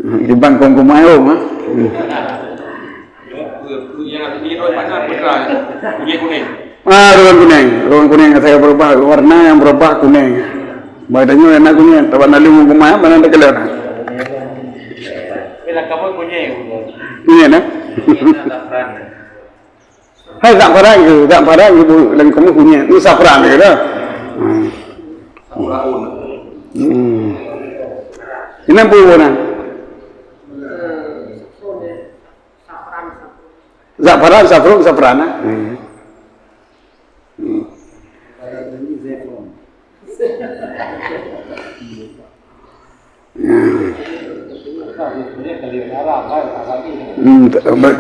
Di bangkong kumayo mah. Yang di roy mana putra kuning. Ruang kuning saya berubah warna yang berubah kuning. Badannya enak kuning, tapi nanti mau kumayo mana ada kelihatan. Bila kamu kuning. Kuning nak? Hai za'faran gitu, dan kamu kuning. Ini saffron gitu dah. Ini apa warna? Za'faran, saffron.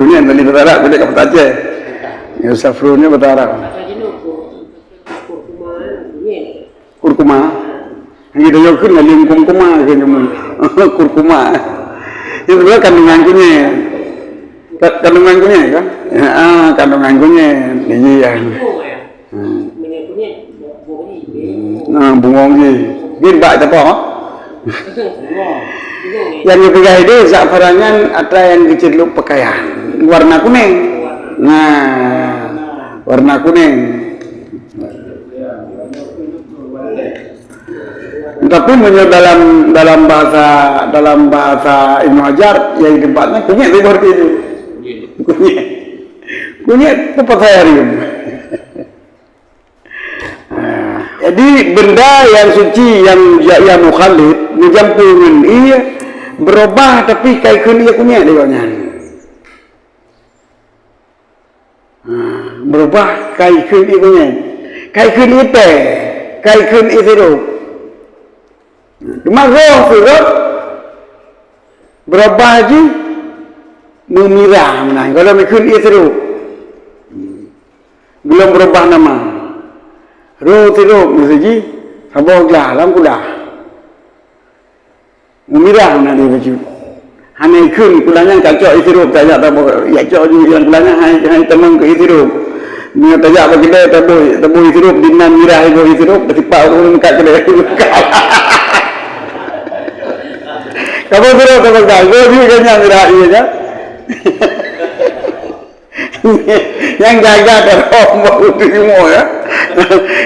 Kuning tadi betara, kuning ke Aceh. Ya saffronnya betara. Kurkuma. Kita juga ngalim kurkuma kurkuma. Itu juga kandungan kunyit. Kandungan kunyit kan? Kandungan kunyit. Ini yang. Bungong je. Gin bak apa? Yang ketiga itu za'farannya ada yang diceluk pakaian. Warna kuning. Nah, warna kuning. Tapi menurut dalam bahasa Ibnu Hajar yang tempatnya kunyit seperti itu. Kunyit itu pakaian. Jadi benda yang suci yang mukhalid menjampungan ia berubah tapi kaikun ia kunyit dia. Berubah kaikun ia kunyit. Kaikun itu, kaikun itu. Cuma roh berubah aja memirah menang. Kalau mikun ia seru belum berubah nama. Roh seru misalnya sabah dalam kuda memirah menang dia baju. Hanya ikun kulanya kacau isirup tajak tak boleh. Ya cak juga yang kulanya hanya teman ke isirup. Dia tajak bagi dia tabu isirup dinan mirah itu isirup tertipak orang kat kedai. Kamu suruh teman kau juga kan yang mirah ini je. Yang jaga terong baru terima ya.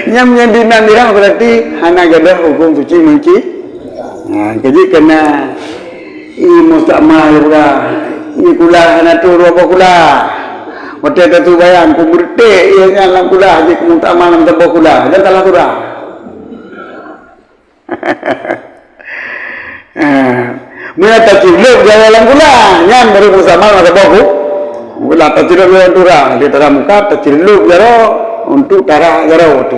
Yang dinan mirah berarti hanya ada hukum suci menci. Jadi kena musta'mal juga. Ini kula hana tu roba kula. Waktu itu bayang kumurte ianya lam kula jadi musta'mal lam tabo kula. Dan salah kula. Mula tajiluk jaya lam kula. Nyan baru musta'mal lam tabo kula tajiluk jaya turah. Di tanah muka tajiluk jaro untuk darah jaro tu.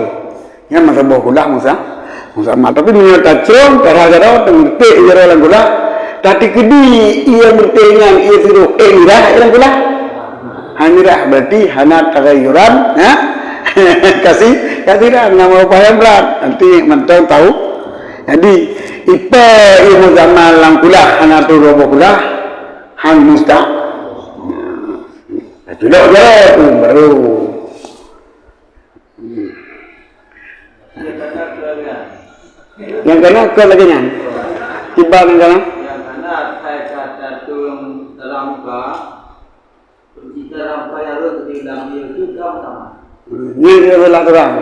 Nyan lam tabo kula musta'mal. Tapi mula tajiluk darah jaro tengte jaro lam kula. Tadi kedi ia bertengan ia suruh mirah yang pula mirah berarti hana tagayuran ya kasih nama upaya berat nanti mentau tahu jadi ipa ilmu zaman lang pula hana tu robo pula hang musta tidak jauh tu baru yang kena ke lagi nya tiba yang kena Ini dia belah terang.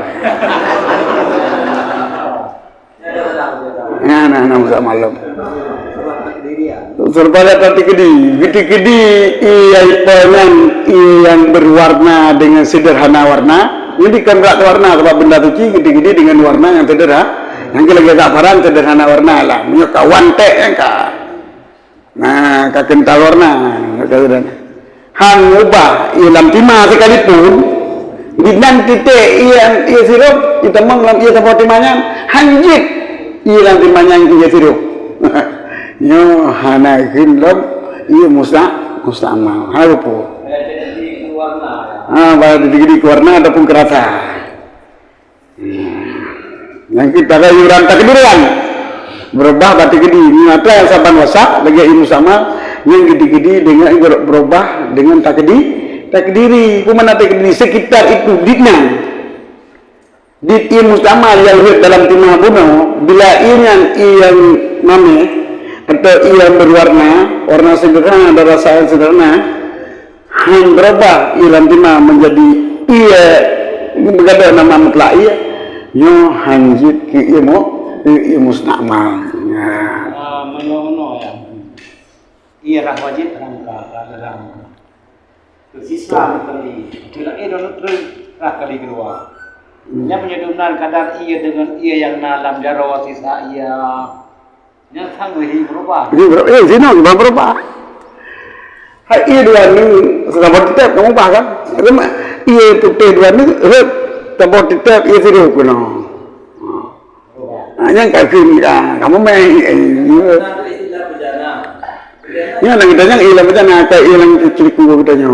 Nah, masa malam. Serba tadi kedi yang berwarna dengan sederhana warna. Ini kan berat warna sebab benda suci gede-gede dengan warna yang sederhana. Yang lagi za'faran sederhana warna lah. Punya kawan teh yang Nah, kental warna. Hang ubah dalam timah sekalipun dinan titik ia sirup kita menglam ia seperti timahnya hanjit ia dalam timahnya ia sirup yo hana kinlom ia musta'mal harupo baru di warna ataupun kerasa yang kita kayuran takdiran berubah batik gede nyata yang saban wasak lagi ilmu sama yang gede-gede dengan berubah dengan takdiri pemana takdiri sekitar itu dinan di mustama yang dalam timah bunuh bila yang mame atau yang berwarna warna sederhana dan rasa sederhana hang berubah dalam timah menjadi ia berada nama mutlak ia nyo hanjit ki ilmu mustama menolong ya ia rah wajib rangka dalam Islam tadi bila terus rah kali kedua yang menyedumkan kadar ia dengan ia yang dalam jarawa sisa ia yang sangat berubah. Sino berubah. Hai ia dua ni sebab tetap kamu kan? Ia tu dua ni sebab tetap ia seru kuno. Yang kafir kamu main. Yang lagi tanya ilang macam nak ilang cikgu katanya.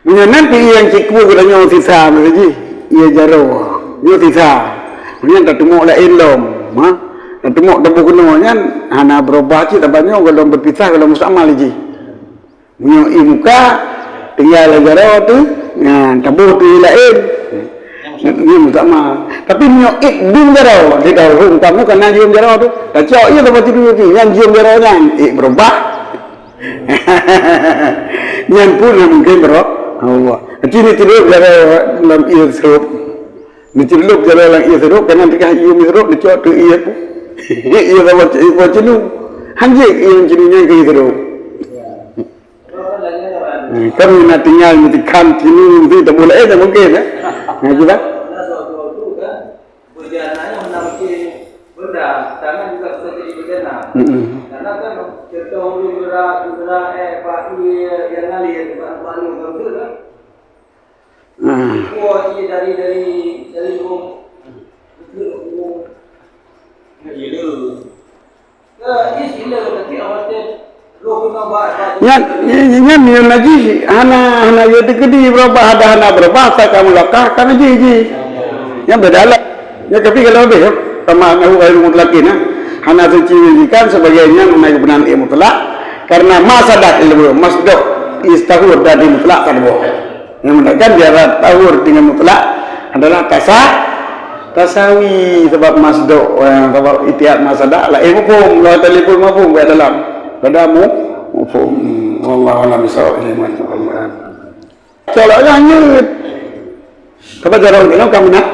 Punya nanti yang cikgu katanya sisa lagi. Ia jaro, ia sisa. Punya tak temu lah ilmu, tak temu tak berguna kan? Hana berubah cik tampaknya kalau berpisah kalau musama lagi. Punya imuka tinggal jaro tu, tabu tu lain. Ini musama. Tapi punya ikbim jaro, di dalam kamu kena jium jaro tu. Tak cak ia dapat tidur tu, yang jium jaro kan? Berubah. Yang pun mungkin berubah. Allah. Cini tidur jara dalam ia serup. Ni tidur jara dalam ia serup kerana jika ia serup dia cok tu ia pun. Ia dapat buat cinu. Hanjik ia cinunya ke serup. Kami nak tinggal mesti kan cinu tu tak boleh tak mungkin Ngaji tak? Perjalanannya menampi benda, tangan juga bisa jadi benda. Karena kan kita bergerak pagi yang ngalir bukan betul kan? Oh iya dari rumah. Iya berarti awalnya rohnya baik. Ya lagi hana jadi kedi berapa ada hana berapa kamu lakah kan ji. Yang berdalam. Ya tapi kalau lebih sama aku ilmu mutlakin hana sucikan sebagainya mengenai kebenaran ilmu mutlak karena masadak ilmu masdaq istahur dari mutlak kan yang menandakan dia tahur dengan mutlak adalah tasawi sebab masdaq sebab itiad masadak lah ilmu pun la taliful mafhum di dalam padamu mafhum wallahu a'lam bissawab ilmu Allah coloknya nyut apa cara orang kamu nak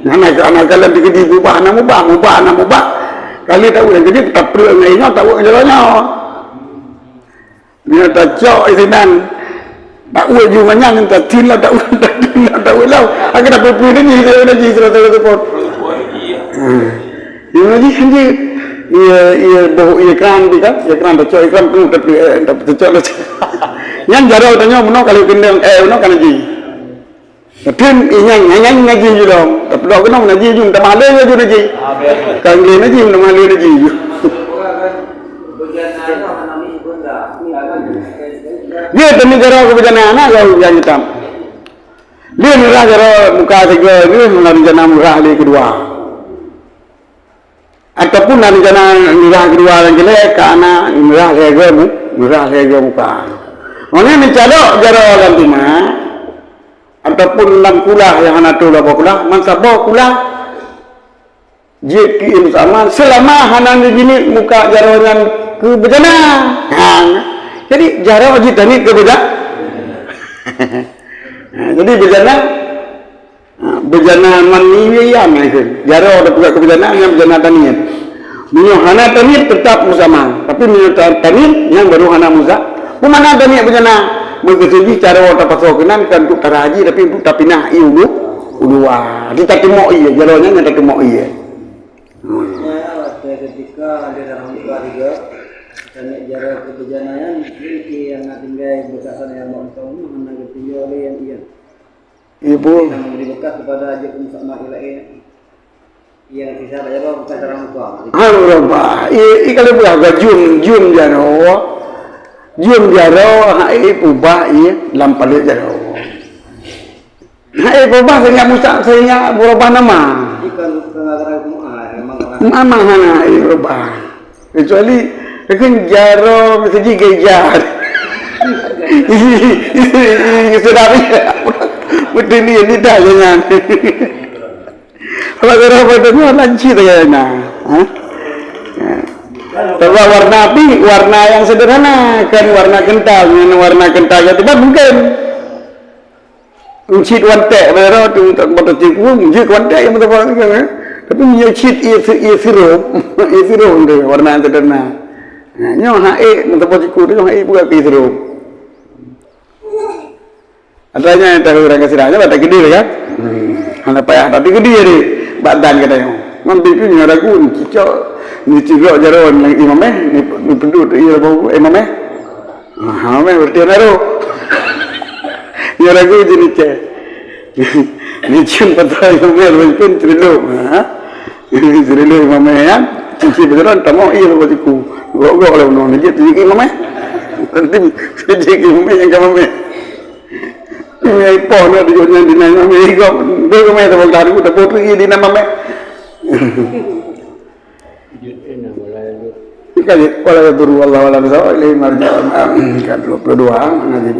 anak kalian dikedi ubah anak mubah kali tahu yang jadi tak perlu ngainya tahu jalannya dia tak cok isinan tak uat juga nyang tak tin lah tak ulau akan dapat pilih ni dia dah jadi serata report ini lagi hanji ia bau iklan kan iklan tak cok iklan tu tapi tak cok lah yang jarau tanya mana kalau kendang mana kan haji Tim yang ngaji je dong. Tapi dah kena ngaji je, tak malu je ngaji. Kan dia ngaji, tak malu ngaji je. Dia demi cara kebenaran anak kau yang hitam. Dia murah cara muka tiga, dia rencana murah hari kedua. Ataupun rencana murah kedua yang jelek, kerana murah harga muka. Orang ni calok cara orang timah. Ataupun dalam kulah yang anak tu bawa kulah, mansabah kulah JPM sama selama hanan begini muka jarangan ke bejana. Jadi jarang wajib tani ke bejana. Jadi bejana maniwiya mereka. Jarang ada pula ke bejana yang bejana tani. Minyak hana tani tetap musama, tapi minyak tani yang baru hana musa. Mana tani bejana? Begitu cara orang pasokan kan untuk taraji tapi untuk tapinah iu ulua kita temu iya jalannya kita temu iya ketika ada dalam buka juga dan jarak kebejanaan ini yang tinggal bekasan yang mau tahu mana ketinggal yang iya ibu yang memberi bekas kepada aja sama ilahi yang sisa aja bukan dalam buka Allah kalau beragam jum jano Jum jaro, hai ubah iya, lampalik jaro. Hai ubah sehingga musak sehingga berubah nama. Memang hana berubah. Kecuali kan jaro mesti gejar. Ini sudah betul ni dah jangan. Kalau darah padanya warna cita kayaknya. Coba warna api, warna yang sederhana, kan warna kental, warna kental ya tidak mungkin. Uncit wantek, berapa tu tak pada cikgu, uncit wantek yang betul betul kan? Tapi uncit sirup tu warna yang sederhana. Nyoh naik betul betul cikgu tu naik bukan sirup. Adanya yang tak orang kesiranya, batak gede kan? Ada payah, tapi gede jadi badan katanya. Mampu tu ni ada gun, cicak, ni cicak jaron yang imameh, ni penduduk ia bau imameh. Imameh berarti naro. Ni ada gun jenis cek. Ni cium patah imameh berpun cerilo. Cerilo imameh ya, cici berjalan tamu ia bau ciku. Gok kalau nong ni jadi imameh. Nanti jadi imameh yang imameh. Ini pon ada jualan di mana mereka, mereka main tabung tarik, kita potong ini nama me. Jika kalau berdua Allah Allah besar, ini marjah kan 22 mana